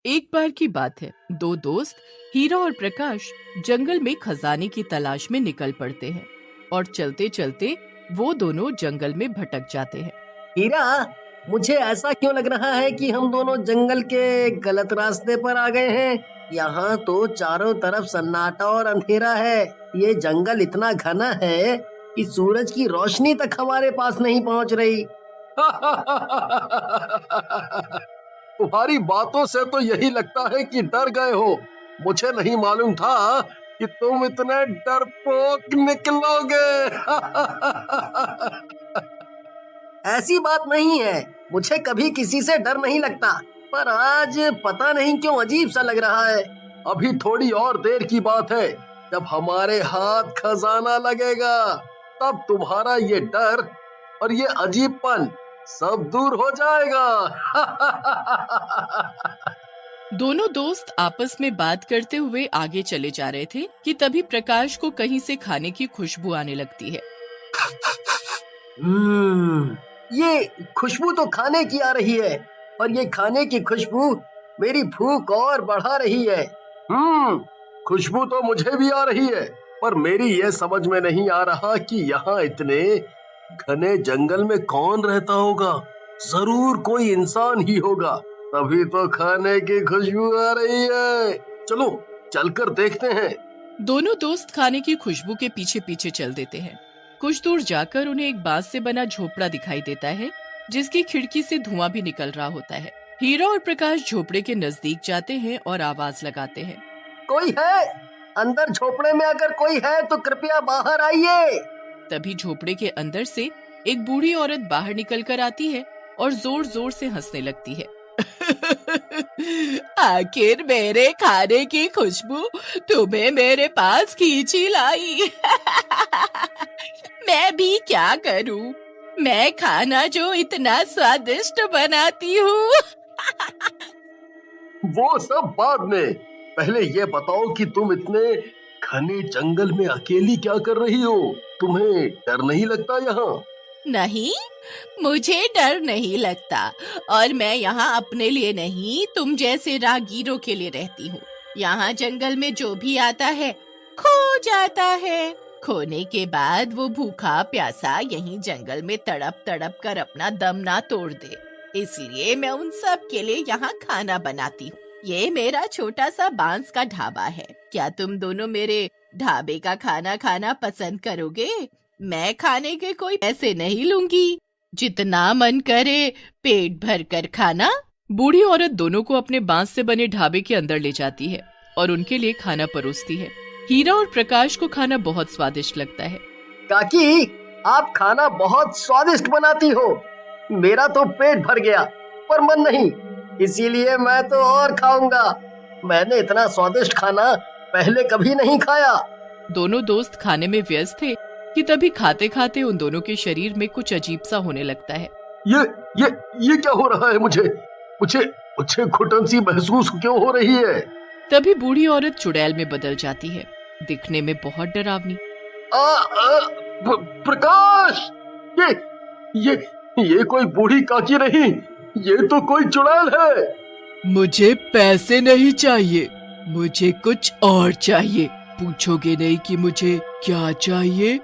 एक बार की बात है, दो दोस्त हीरा और प्रकाश जंगल में खजाने की तलाश में निकल पड़ते हैं और चलते चलते वो दोनों जंगल में भटक जाते हैं। हीरा, मुझे ऐसा क्यों लग रहा है कि हम दोनों जंगल के गलत रास्ते पर आ गए हैं। यहाँ तो चारों तरफ सन्नाटा और अंधेरा है। ये जंगल इतना घना है कि सूरज की रोशनी तक हमारे पास नहीं पहुँच रही। तुम्हारी बातों से तो यही लगता है कि डर गए हो। मुझे नहीं मालूम था कि तुम इतने डरपोक निकलोगे। ऐसी बात नहीं है, मुझे कभी किसी से डर नहीं लगता, पर आज पता नहीं क्यों अजीब सा लग रहा है। अभी थोड़ी और देर की बात है, जब हमारे हाथ खजाना लगेगा, तब तुम्हारा ये डर और ये अजीबपन सब दूर हो जाएगा। दोनों दोस्त आपस में बात करते हुए आगे चले जा रहे थे कि तभी प्रकाश को कहीं से खाने की खुशबू आने लगती है। ये खुशबू तो खाने की आ रही है, और ये खाने की खुशबू मेरी भूख और बढ़ा रही है। खुशबू तो मुझे भी आ रही है, पर मेरी ये समझ में नहीं आ रहा कि यहाँ इतने घने जंगल में कौन रहता होगा। जरूर कोई इंसान ही होगा, तभी तो खाने की खुशबू आ रही है। चलो चलकर देखते हैं। दोनों दोस्त खाने की खुशबू के पीछे पीछे चल देते हैं। कुछ दूर जाकर उन्हें एक बांस से बना झोपड़ा दिखाई देता है, जिसकी खिड़की से धुआं भी निकल रहा होता है। हीरा और प्रकाश झोपड़े के नजदीक जाते हैं और आवाज लगाते हैं, कोई है? अंदर झोपड़े में अगर कोई है तो कृपया बाहर आइए। तभी झोपड़े के अंदर से एक बूढ़ी औरत बाहर निकल कर आती है और जोर जोर से हंसने लगती है। आखिर मेरे खाने की खुशबू तुम्हें मेरे पास खींची लाई। मैं भी क्या करूं? मैं खाना जो इतना स्वादिष्ट बनाती हूँ। वो सब बाद में, पहले ये बताओ कि तुम इतने घने जंगल में अकेली क्या कर रही हो? तुम्हें डर नहीं लगता यहाँ? नहीं, मुझे डर नहीं लगता, और मैं यहाँ अपने लिए नहीं, तुम जैसे राहगीरों के लिए रहती हूँ। यहाँ जंगल में जो भी आता है खो जाता है। खोने के बाद वो भूखा प्यासा यहीं जंगल में तड़प तड़प कर अपना दम ना तोड़ दे, इसलिए मैं उन सब के लिए यहाँ खाना बनाती हूँ। ये मेरा छोटा सा बांस का ढाबा है। क्या तुम दोनों मेरे ढाबे का खाना खाना पसंद करोगे? मैं खाने के कोई पैसे नहीं लूंगी, जितना मन करे पेट भर कर खाना। बूढ़ी औरत दोनों को अपने बांस से बने ढाबे के अंदर ले जाती है और उनके लिए खाना परोसती है। हीरा और प्रकाश को खाना बहुत स्वादिष्ट लगता है। काकी, आप खाना बहुत स्वादिष्ट बनाती हो। मेरा तो पेट भर गया, पर मन नहीं, इसीलिए मैं तो और खाऊंगा। मैंने इतना स्वादिष्ट खाना पहले कभी नहीं खाया। दोनों दोस्त खाने में व्यस्त थे कि तभी खाते खाते उन दोनों के शरीर में कुछ अजीब सा होने लगता है। ये क्या हो रहा है? मुझे घुटन सी महसूस क्यों हो रही है? तभी बूढ़ी औरत चुड़ैल में बदल जाती है, दिखने में बहुत डरावनी। प्रकाश, ये कोई बूढ़ी काकी नहीं, ये तो कोई चुड़ैल है। मुझे पैसे नहीं चाहिए, मुझे कुछ और चाहिए। पूछोगे नहीं कि मुझे क्या चाहिए?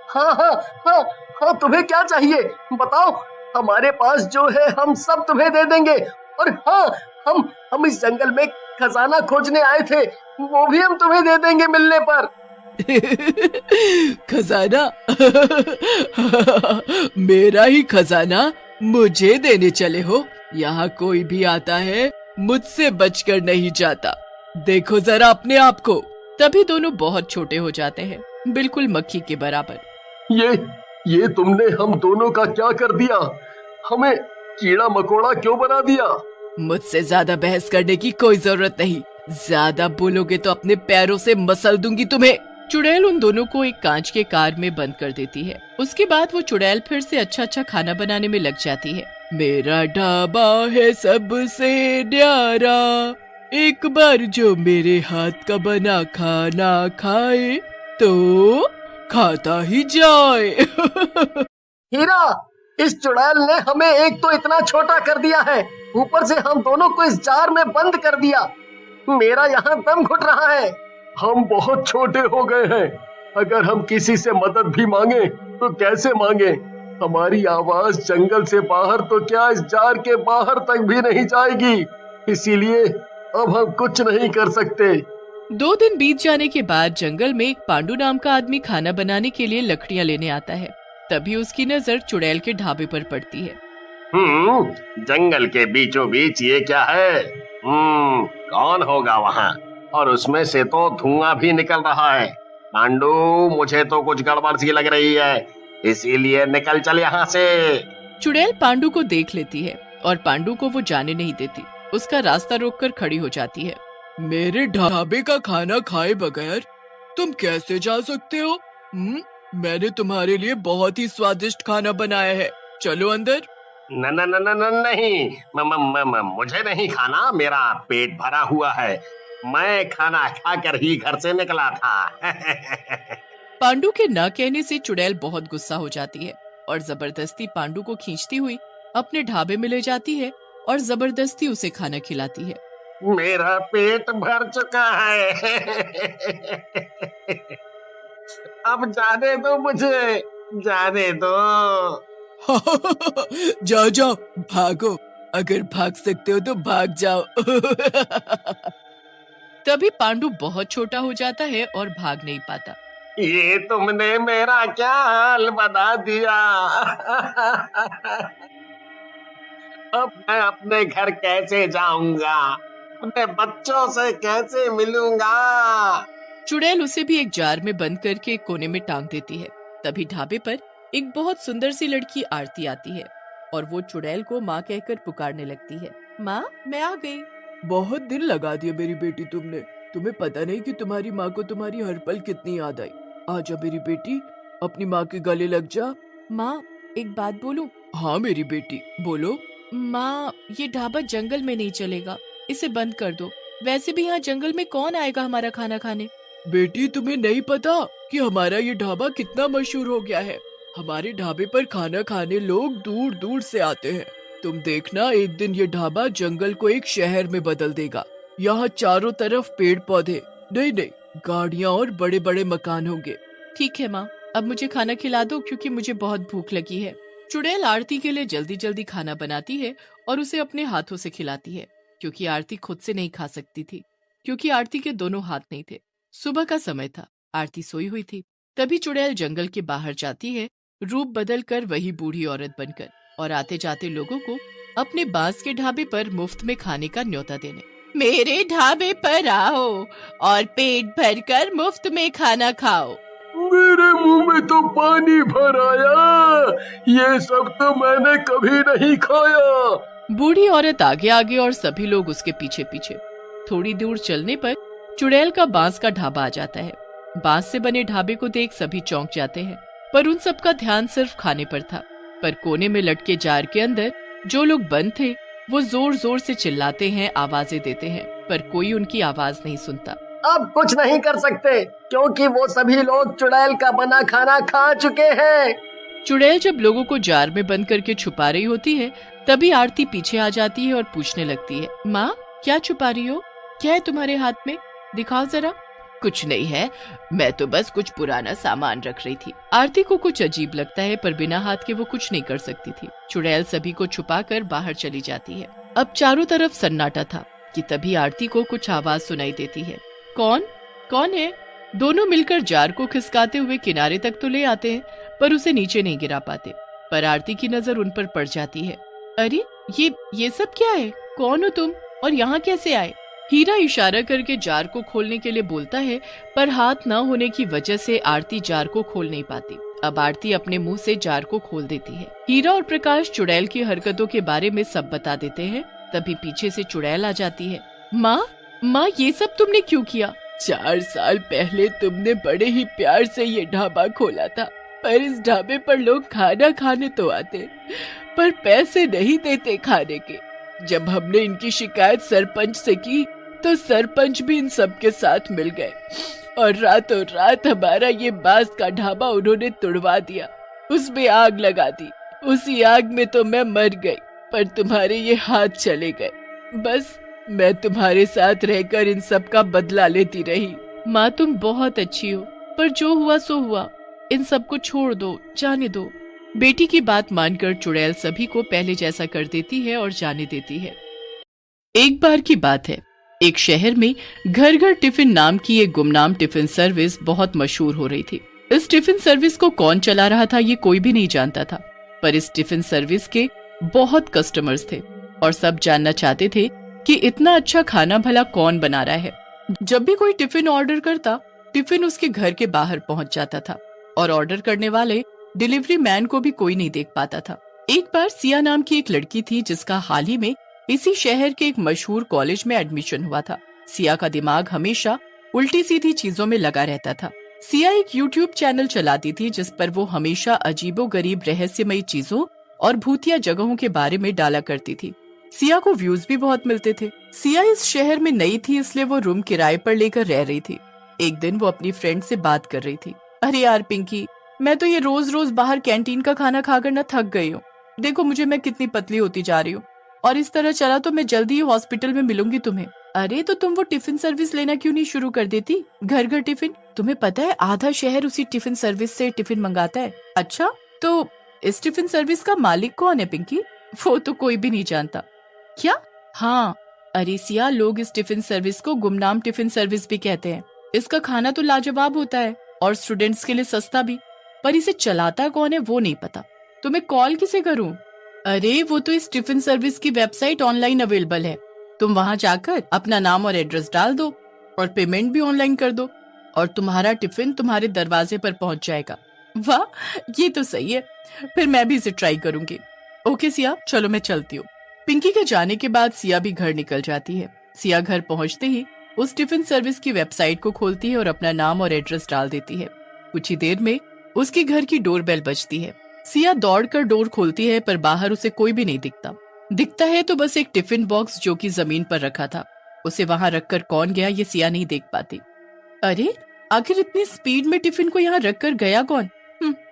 हाँ, तुम्हें क्या चाहिए बताओ। हमारे पास जो है हम सब तुम्हें दे देंगे। और हाँ, हम इस जंगल में खजाना खोजने आए थे, वो भी हम तुम्हें दे देंगे मिलने पर। खजाना? मेरा ही खजाना मुझे देने चले हो? यहाँ कोई भी आता है मुझसे बचकर नहीं जाता। देखो जरा अपने आप को। तभी दोनों बहुत छोटे हो जाते हैं, बिल्कुल मक्खी के बराबर। ये तुमने हम दोनों का क्या कर दिया? हमें कीड़ा मकोड़ा क्यों बना दिया? मुझसे ज्यादा बहस करने की कोई जरूरत नहीं। ज्यादा बोलोगे तो अपने पैरों से मसल दूंगी तुम्हें। चुड़ैल उन दोनों को एक कांच के कार में बंद कर देती है। उसके बाद वो चुड़ैल फिर से अच्छा खाना बनाने में लग जाती है। मेरा ढाबा है सबसे न्यारा, एक बार जो मेरे हाथ का बना खाना खाए तो खाता ही जाए। हीरा, इस चुड़ैल ने हमें एक तो इतना छोटा कर दिया है, ऊपर से हम दोनों को इस जार में बंद कर दिया। मेरा यहाँ दम घुट रहा है। हम बहुत छोटे हो गए हैं। अगर हम किसी से मदद भी मांगे तो कैसे मांगे? हमारी आवाज जंगल से बाहर तो क्या इस जार के बाहर तक भी नहीं जाएगी। इसीलिए अब हम कुछ नहीं कर सकते। 2 दिन बीत जाने के बाद जंगल में एक पांडु नाम का आदमी खाना बनाने के लिए लकड़ियां लेने आता है। तभी उसकी नजर चुड़ैल के ढाबे पर पड़ती है। जंगल के बीचों बीच ये क्या है? कौन होगा वहाँ? और उसमें से तो धुआं भी निकल रहा है। पांडु, मुझे तो कुछ गड़बड़ सी लग रही है, इसीलिए निकल चल यहाँ से। चुड़ैल पांडु को देख लेती है और पांडु को वो जाने नहीं देती। उसका रास्ता रोककर खड़ी हो जाती है। मेरे ढाबे का खाना खाए बगैर तुम कैसे जा सकते हो? मैंने तुम्हारे लिए बहुत ही स्वादिष्ट खाना बनाया है, चलो अंदर। नहीं, मुझे नहीं खाना, मेरा पेट भरा हुआ है। मैं खाना खाकर ही घर से निकला था। पांडु के न कहने से चुड़ैल बहुत गुस्सा हो जाती है और जबरदस्ती पांडु को खींचती हुई अपने ढाबे में ले जाती है और जबरदस्ती उसे खाना खिलाती है। मेरा पेट भर चुका है। अब जाने दो मुझे, जाने दो। जाओ जाओ, भागो, अगर भाग सकते हो तो भाग जाओ। तभी पांडु बहुत छोटा हो जाता है और भाग नहीं पाता। ये तुमने मेरा क्या हाल बना दिया। अब मैं अपने घर कैसे जाऊंगा? अपने बच्चों से कैसे मिलूंगा? चुड़ैल उसे भी एक जार में बंद करके एक कोने में टांग देती है। तभी ढाबे पर एक बहुत सुंदर सी लड़की आरती आती है और वो चुड़ैल को माँ कहकर पुकारने लगती है। माँ, मैं आ गई। बहुत दिन लगा दिया मेरी बेटी तुमने। तुम्हें पता नहीं कि तुम्हारी माँ को तुम्हारी हर पल कितनी याद आई। आजा मेरी बेटी, अपनी माँ के गले लग जा। माँ, एक बात बोलूं? हाँ मेरी बेटी, बोलो। माँ, ये ढाबा जंगल में नहीं चलेगा, इसे बंद कर दो। वैसे भी यहाँ जंगल में कौन आएगा हमारा खाना खाने? बेटी, तुम्हें नहीं पता कि हमारा ये ढाबा कितना मशहूर हो गया है। हमारे ढाबे पर खाना खाने लोग दूर दूर से आते हैं। तुम देखना, एक दिन ये ढाबा जंगल को एक शहर में बदल देगा। यहाँ चारों तरफ पेड़ पौधे, नहीं, गाड़ियाँ और बड़े बड़े मकान होंगे। ठीक है माँ, अब मुझे खाना खिला दो क्योंकि मुझे बहुत भूख लगी है। चुड़ैल आरती के लिए जल्दी जल्दी खाना बनाती है और उसे अपने हाथों से खिलाती है, क्योंकि आरती खुद से नहीं खा सकती थी, क्योंकि आरती के दोनों हाथ नहीं थे। सुबह का समय था, आरती सोई हुई थी। तभी चुड़ैल जंगल के बाहर जाती है, रूप बदल कर वही बूढ़ी औरत बनकर, और आते जाते लोगों को अपने बांस के ढाबे पर मुफ्त में खाने का न्योता देने। मेरे ढाबे पर आओ और पेट भरकर मुफ्त में खाना खाओ। मेरे मुंह में तो पानी भर आया। ये सब तो मैंने कभी नहीं खाया। बूढ़ी औरत आगे आगे और सभी लोग उसके पीछे पीछे। थोड़ी दूर चलने पर चुड़ैल का बांस का ढाबा आ जाता है। बांस से बने ढाबे को देख सभी चौंक जाते हैं, पर उन सबका ध्यान सिर्फ खाने पर था। पर कोने में लटके जार के अंदर जो लोग बंद थे वो जोर जोर से चिल्लाते हैं, आवाजें देते हैं, पर कोई उनकी आवाज नहीं सुनता। अब कुछ नहीं कर सकते क्योंकि वो सभी लोग चुड़ैल का बना खाना खा चुके हैं। चुड़ैल जब लोगों को जार में बंद करके छुपा रही होती है, तभी आरती पीछे आ जाती है और पूछने लगती है, माँ, क्या छुपा रही हो? क्या है तुम्हारे हाथ में? दिखाओ जरा। कुछ नहीं है, मैं तो बस कुछ पुराना सामान रख रही थी। आरती को कुछ अजीब लगता है, पर बिना हाथ के वो कुछ नहीं कर सकती थी। चुड़ैल सभी को छुपाकर बाहर चली जाती है। अब चारों तरफ सन्नाटा था कि तभी आरती को कुछ आवाज सुनाई देती है। कौन है? दोनों मिलकर जार को खिसकाते हुए किनारे तक तो ले आते हैं, पर उसे नीचे नहीं गिरा पाते। पर आरती की नजर उन पर पड़ जाती है। अरे ये सब क्या है? कौन हो तुम और यहाँ कैसे आए? हीरा इशारा करके जार को खोलने के लिए बोलता है, पर हाथ न होने की वजह से आरती जार को खोल नहीं पाती। अब आरती अपने मुंह से जार को खोल देती है। हीरा और प्रकाश चुड़ैल की हरकतों के बारे में सब बता देते हैं। तभी पीछे से चुड़ैल आ जाती है। माँ, ये सब तुमने क्यों किया? 4 साल पहले तुमने बड़े ही प्यार से ये ढाबा खोला था, पर इस ढाबे पर लोग खाना खाने तो आते, पर पैसे नहीं देते खाने के। जब हमने इनकी शिकायत सरपंच से की तो सरपंच भी इन सब के साथ मिल गए और रातों रात हमारा ये बांस का ढाबा उन्होंने तुड़वा दिया, उसमें आग लगा दी। उसी आग में तो मैं मर गई, पर तुम्हारे ये हाथ चले गए। बस मैं तुम्हारे साथ रहकर इन सब का बदला लेती रही। माँ तुम बहुत अच्छी हो, पर जो हुआ सो हुआ, इन सबको छोड़ दो, जाने दो। बेटी की बात मानकर चुड़ैल सभी को पहले जैसा कर देती है और जाने देती है। एक बार की बात है, एक शहर में घर घर टिफिन नाम की एक गुमनाम टिफिन सर्विस बहुत मशहूर हो रही थी। इस टिफिन सर्विस को कौन चला रहा था ये कोई भी नहीं जानता था, पर इस टिफिन सर्विस के बहुत कस्टमर्स थे और सब जानना चाहते थे कि इतना अच्छा खाना भला कौन बना रहा है। जब भी कोई टिफिन ऑर्डर करता, टिफिन उसके घर के बाहर पहुंच जाता था और ऑर्डर करने वाले डिलीवरी मैन को भी कोई नहीं देख पाता था। एक बार सिया नाम की एक लड़की थी जिसका हाल ही में इसी शहर के एक मशहूर कॉलेज में एडमिशन हुआ था। सिया का दिमाग हमेशा उल्टी सीधी चीजों में लगा रहता था। सिया एक यूट्यूब चैनल चलाती थी जिस पर वो हमेशा अजीबोगरीब रहस्यमयी चीजों और भूतिया जगहों के बारे में डाला करती थी। सिया को व्यूज भी बहुत मिलते थे। सिया इस शहर में नई थी, इसलिए वो रूम किराए पर लेकर रह रही थी। एक दिन वो अपनी फ्रेंड से बात कर रही थी। अरे यार पिंकी, मैं तो ये रोज रोज बाहर कैंटीन का खाना खाकर न थक गई हूँ। देखो मुझे, मैं कितनी पतली होती जा रही हूँ और इस तरह चला तो मैं जल्दी ही हॉस्पिटल में मिलूंगी तुम्हें। अरे तो तुम वो टिफिन सर्विस लेना क्यों नहीं शुरू कर देती, घर घर टिफिन। तुम्हें पता है आधा शहर उसी टिफिन सर्विस से टिफिन मंगाता है। अच्छा, तो इस टिफिन सर्विस का मालिक कौन है पिंकी? वो तो कोई भी नहीं जानता। क्या? हाँ, अरे सिया, लोग इस टिफिन सर्विस को गुमनाम टिफिन सर्विस भी कहते हैं। इसका खाना तो लाजवाब होता है और स्टूडेंट्स के लिए सस्ता भी, पर इसे चलाता कौन है वो नहीं पता। तो मैं कॉल किसे करूं? अरे वो तो इस टिफिन सर्विस की वेबसाइट ऑनलाइन अवेलेबल है। तुम वहां जाकर अपना नाम और एड्रेस डाल दो और पेमेंट भी ऑनलाइन कर दो और तुम्हारा टिफिन तुम्हारे दरवाजे पर पहुंच जाएगा। वाह, ये तो सही है, फिर मैं भी इसे ट्राई करूंगी। ओके सिया, चलो मैं चलती हूँ। पिंकी के जाने के बाद सिया भी घर निकल जाती है। सिया घर पहुंचते ही उस टिफिन सर्विस की वेबसाइट को खोलती है और अपना नाम और एड्रेस डाल देती है। कुछ ही देर में उसके घर की डोरबेल बजती है। सिया दौड़कर डोर खोलती है, पर बाहर उसे कोई भी नहीं दिखता है तो बस एक टिफिन बॉक्स जो कि जमीन पर रखा था। उसे वहां रखकर कौन गया ये सिया नहीं देख पाती। अरे आखिर इतनी स्पीड में टिफिन को यहाँ रखकर गया कौन?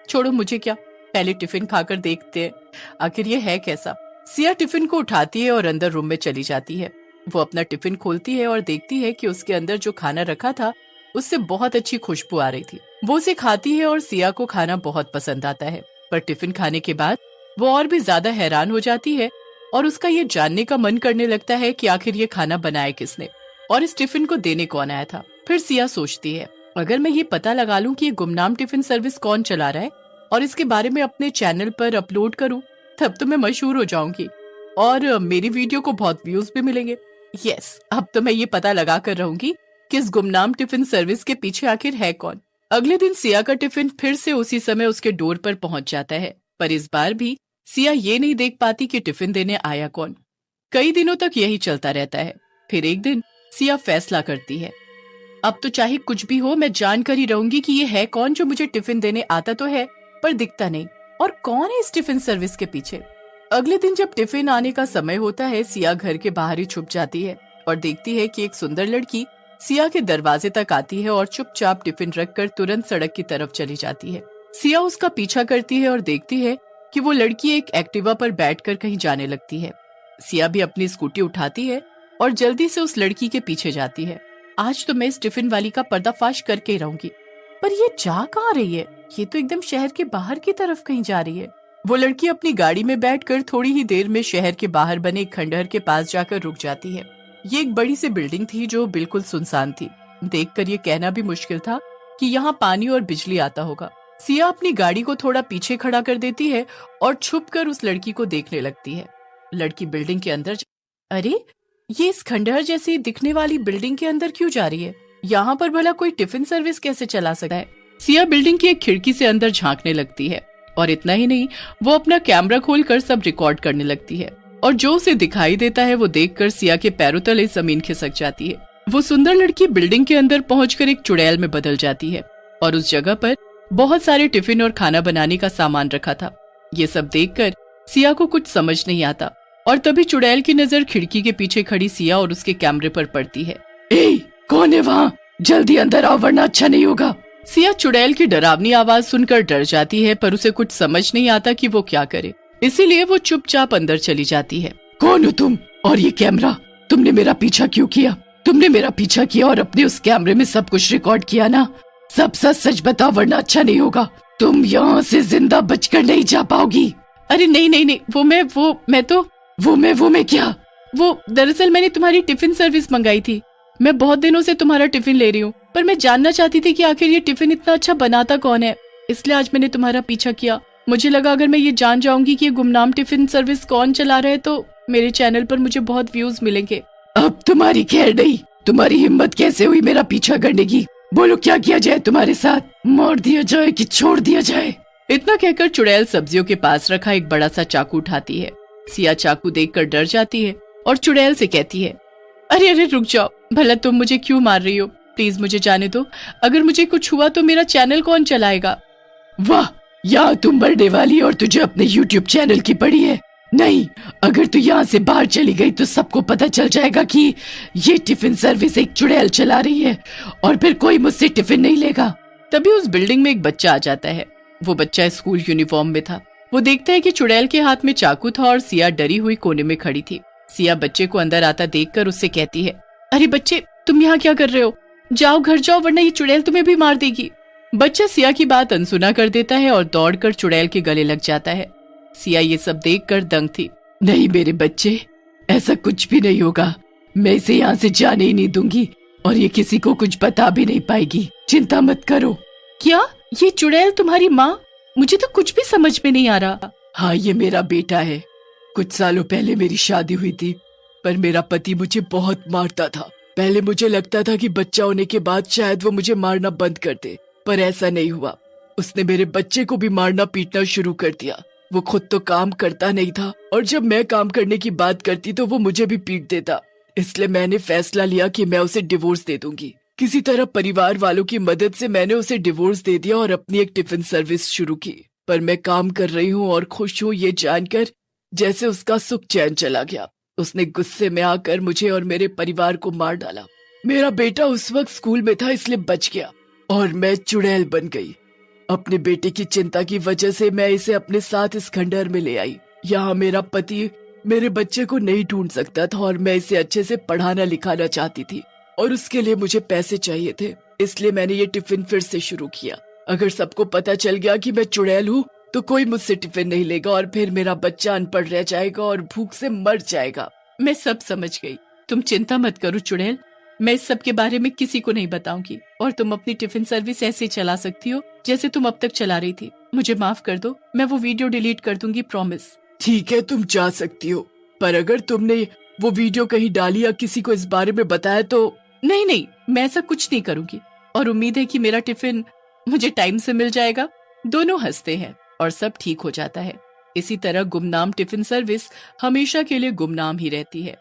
छोड़ो, मुझे क्या, पहले टिफिन खाकर देखते हैं आखिर ये है कैसा। सिया टिफिन को उठाती है और अंदर रूम में चली जाती है। वो अपना टिफिन खोलती है और देखती है कि उसके अंदर जो खाना रखा था उससे बहुत अच्छी खुशबू आ रही थी। वो उसे खाती है और सिया को खाना बहुत पसंद आता है, पर टिफिन खाने के बाद वो और भी ज्यादा हैरान हो जाती है और उसका ये जानने का मन करने लगता है कि आखिर ये खाना बनाया किसने और इस टिफिन को देने कौन आया था। फिर सिया सोचती है, अगर मैं ये पता लगा लूं कि ये गुमनाम टिफिन सर्विस कौन चला रहा है और इसके बारे में अपने चैनल पर अपलोड करूं, तब तो मैं मशहूर हो जाऊंगी और मेरी वीडियो को बहुत व्यूज भी मिलेंगे। यस, अब तो मैं ये पता लगा कर रहूंगी कि इस गुमनाम टिफिन सर्विस के पीछे आखिर है कौन। अगले दिन सिया का टिफिन फिर से उसी समय उसके डोर पर पहुंच जाता है, पर इस बार भी सिया ये नहीं देख पाती कि टिफिन देने आया कौन। कई दिनों तक यही चलता रहता है। फिर एक दिन सिया फैसला करती है, अब तो चाहे कुछ भी हो मैं जान कर ही रहूंगी कि ये है कौन जो मुझे टिफिन देने आता तो है पर दिखता नहीं, और कौन है इस टिफिन सर्विस के पीछे। अगले दिन जब टिफिन आने का समय होता है, सिया घर के बाहर ही छुप जाती है और देखती है कि एक सुंदर लड़की सिया के दरवाजे तक आती है और चुपचाप टिफिन रखकर तुरंत सड़क की तरफ चली जाती है। सिया उसका पीछा करती है और देखती है कि वो लड़की एक एक्टिवा पर बैठकर कहीं जाने लगती है। सिया भी अपनी स्कूटी उठाती है और जल्दी से उस लड़की के पीछे जाती है। आज तो मैं इस टिफिन वाली का पर्दाफाश करके ही रहूंगी। पर ये जा कहाँ रही है? ये तो एकदम शहर के बाहर की तरफ कहीं जा रही है। वो लड़की अपनी गाड़ी में बैठकर थोड़ी ही देर में शहर के बाहर बने एक खंडहर के पास जाकर रुक जाती है। ये एक बड़ी सी बिल्डिंग थी जो बिल्कुल सुनसान थी। देखकर ये कहना भी मुश्किल था कि यहाँ पानी और बिजली आता होगा। सिया अपनी गाड़ी को थोड़ा पीछे खड़ा कर देती है और छुपकर उस लड़की को देखने लगती है। लड़की बिल्डिंग के अंदर अरे ये इस खंडहर जैसी दिखने वाली बिल्डिंग के अंदर क्यों जा रही है? यहाँ पर भला कोई टिफिन सर्विस कैसे चला सकता है? सिया बिल्डिंग की एक खिड़की से अंदर झांकने लगती है और इतना ही नहीं, वो अपना कैमरा खोलकर सब रिकॉर्ड करने लगती है और जो उसे दिखाई देता है वो देखकर सिया के पैरों तले जमीन खिसक जाती है। वो सुंदर लड़की बिल्डिंग के अंदर पहुंचकर एक चुड़ैल में बदल जाती है और उस जगह पर बहुत सारे टिफिन और खाना बनाने का सामान रखा था। ये सब देखकर सिया को कुछ समझ नहीं आता और तभी चुड़ैल की नजर खिड़की के पीछे खड़ी सिया और उसके कैमरे पर पड़ती है। ए, कौन है वहाँ? जल्दी अंदर आओ वरना अच्छा नहीं होगा। सिया चुड़ैल की डरावनी आवाज सुनकर डर जाती है, पर उसे कुछ समझ नहीं आता कि वो क्या करे, इसीलिए वो चुपचाप अंदर चली जाती है। कौन हो तुम? और ये कैमरा? तुमने मेरा पीछा क्यों किया? तुमने मेरा पीछा किया और अपने उस कैमरे में सब कुछ रिकॉर्ड किया ना? सब सच सच बताओ वरना अच्छा नहीं होगा। तुम यहाँ से जिंदा बचकर नहीं जा पाओगी। अरे नहीं नहीं नहीं, वो मैं क्या? वो दरअसल मैंने तुम्हारी टिफिन सर्विस मंगाई थी। मैं बहुत दिनों से तुम्हारा टिफिन ले रही हूँ, पर मैं जानना चाहती थी कि आखिर ये टिफिन इतना अच्छा बनाता कौन है, इसलिए आज मैंने तुम्हारा पीछा किया। मुझे लगा अगर मैं ये जान जाऊंगी कि ये गुमनाम टिफिन सर्विस कौन चला रहा है तो मेरे चैनल पर मुझे बहुत व्यूज मिलेंगे। अब तुम्हारी खैर नहीं। तुम्हारी हिम्मत कैसे हुई मेरा पीछा करने की? बोलो क्या किया जाए तुम्हारे साथ? मार दिया जाए कि छोड़ दिया जाए? इतना कहकर चुड़ैल सब्जियों के पास रखा एक बड़ा सा चाकू उठाती है। सिया चाकू देखकर डर जाती है और चुड़ैल से कहती है, अरे अरे रुक जाओ, भला तुम मुझे क्यों मार रही हो? प्लीज मुझे जाने दो। अगर मुझे कुछ हुआ तो मेरा चैनल कौन चलाएगा? वाह, यहाँ तुम मरने वाली और तुझे अपने YouTube चैनल की पड़ी है। नहीं, अगर तू यहाँ से बाहर चली गई तो सबको पता चल जाएगा कि ये टिफिन सर्विस एक चुड़ैल चला रही है और फिर कोई मुझसे टिफिन नहीं लेगा। तभी उस बिल्डिंग में एक बच्चा आ जाता है। वो बच्चा स्कूल यूनिफॉर्म में था। वो देखता है कि चुड़ैल के हाथ में चाकू था और सिया डरी हुई कोने में खड़ी थी। सिया बच्चे को अंदर आता देखकर उससे कहती है, अरे बच्चे, तुम यहाँ क्या कर रहे हो? जाओ घर जाओ वरना ये चुड़ैल तुम्हें भी मार देगी। बच्चा सिया की बात अनसुना कर देता है और दौड़कर चुड़ैल के गले लग जाता है। सिया ये सब देखकर दंग थी। नहीं मेरे बच्चे, ऐसा कुछ भी नहीं होगा। मैं इसे यहाँ से जाने ही नहीं दूंगी और ये किसी को कुछ बता भी नहीं पाएगी। चिंता मत करो। क्या ये चुड़ैल तुम्हारी माँ? मुझे तो कुछ भी समझ में नहीं आ रहा। हाँ, ये मेरा बेटा है। कुछ सालों पहले मेरी शादी हुई थी, पर मेरा पति मुझे बहुत मारता था। पहले मुझे लगता था कि बच्चा होने के बाद शायद वो मुझे मारना बंद कर दे, पर ऐसा नहीं हुआ। उसने मेरे बच्चे को भी मारना पीटना शुरू कर दिया। वो खुद तो काम करता नहीं था और जब मैं काम करने की बात करती तो वो मुझे भी पीट देता। इसलिए मैंने फैसला लिया कि मैं उसे डिवोर्स दे दूंगी। किसी तरह परिवार वालों की मदद से मैंने उसे डिवोर्स दे दिया और अपनी एक टिफिन सर्विस शुरू की। पर मैं काम कर रही हूँ और खुश हूँ ये जानकर, जैसे उसका सुख चैन चला गया। उसने गुस्से में आकर मुझे और मेरे परिवार को मार डाला। मेरा बेटा उस वक्त स्कूल में था इसलिए बच गया और मैं चुड़ैल बन गई। अपने बेटे की चिंता की वजह से मैं इसे अपने साथ इस खंडहर में ले आई। यहाँ मेरा पति मेरे बच्चे को नहीं ढूंढ सकता था और मैं इसे अच्छे से पढ़ाना लिखाना चाहती थी और उसके लिए मुझे पैसे चाहिए थे। इसलिए मैंने ये टिफिन फिर से शुरू किया। अगर सबको पता चल गया कि मैं चुड़ैल हूँ तो कोई मुझसे टिफिन नहीं लेगा और फिर मेरा बच्चा अनपढ़ रह जाएगा और भूख से मर जाएगा। मैं सब समझ गई, तुम चिंता मत करो चुड़ैल। मैं इस सब के बारे में किसी को नहीं बताऊंगी और तुम अपनी टिफिन सर्विस ऐसे चला सकती हो जैसे तुम अब तक चला रही थी। मुझे माफ कर दो, मैं वो वीडियो डिलीट कर दूंगी, प्रॉमिस। ठीक है, तुम जा सकती हो, पर अगर तुमने वो वीडियो कहीं डाली या किसी को इस बारे में बताया तो। नहीं नहीं, मैं ऐसा कुछ नहीं करूंगी और उम्मीद है कि मेरा टिफिन मुझे टाइम से मिल जाएगा। दोनों हंसते हैं और सब ठीक हो जाता है। इसी तरह गुमनाम टिफिन सर्विस हमेशा के लिए गुमनाम ही रहती है।